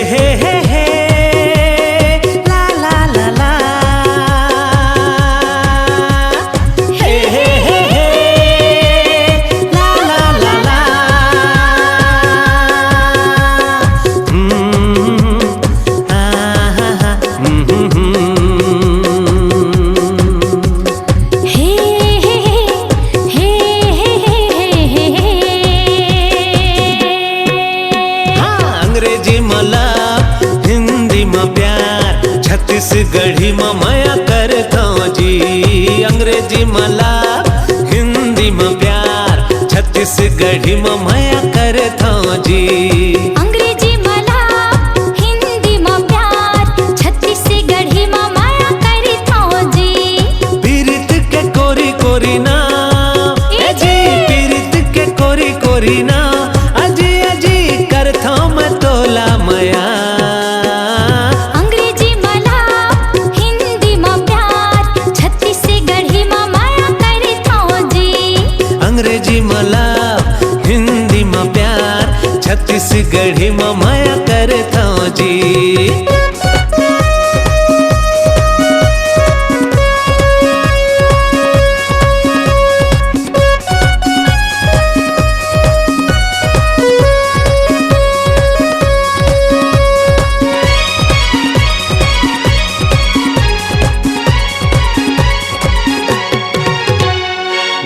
हे ला ला ला ला, हे ला ला ला ला, अंग्रेजी मला हिंदी में प्यार, छत्तीसगढ़ी में माया करता जी। अंग्रेजी मला हिंदी में प्यार, छत्तीसगढ़ी में माया करता जी। अंग्रेजी मला हिंदी में प्यार, छत्तीसगढ़ी में माया करता जी। पीरित के कोरी कोरी ना ए जी, पीरित के कोरी कोरी ना अजी अजी करता मैं तोला माया। अंग्रेजी मला हिंदी में प्यार, छत्तीसगढ़ी में माया करता जी। अंग्रेजी मला हिंदी में प्यार, छत्तीसगढ़ी में माया करता जी।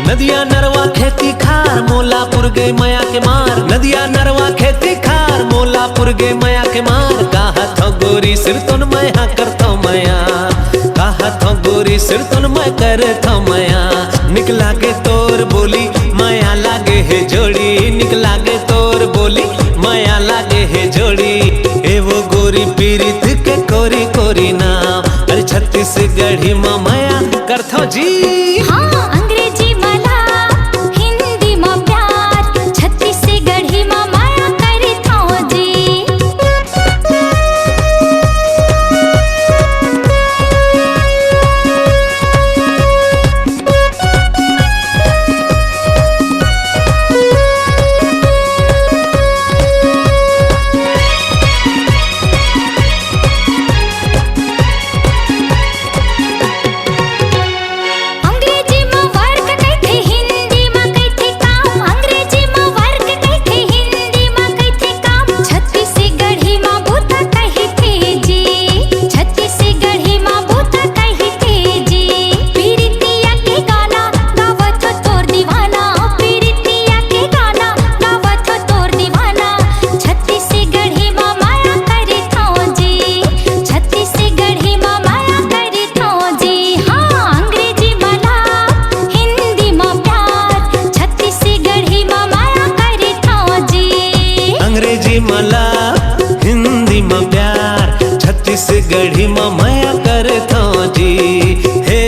नदिया नरवा खेती खार, मोलापुर गए माया के मार। नदिया नरवा खेती खार, मोलापुर गए माया के मार। कहा था गोरी सिर तुन मैं करता माया, कहा था गोरी सिर तुन मैं करता माया। निकला के तोर बोली माया लागे है जोड़ी, निकला के तोर बोली माया लागे है जोड़ी। ए वो गोरी पीरित के कोरी कोरी ना, अरे छत्तीसगढ़ी में माया करता जी। हाँ अंग्रेजी मला हिंदी में प्यार, छत्तीसगढ़ी में माया करता जी। अंग्रेजी में वर्क कहते, हिंदी में कहते काम। अंग्रेजी में वर्क कहते, हिंदी में कहते काम। छत्तीसगढ़ी में बूता कहते जी, छत्तीसगढ़ी में बूता कहते जी। पीरितिया के गाना गावत हो तोर दीवाना, पीरितिया के गाना गावत हो तोर दीवाना। छत्तीसगढ़ी में माया करता जी, छत्तीसगढ़ी में माया करता जी। हाँ अंग्रेजी मला हिंदी में प्यार, छत्तीसगढ़ी में माया करता जी। अंग्रेजी मला हिंदी में प्यार, छत्तीसगढ़ी में माया करता जी। हे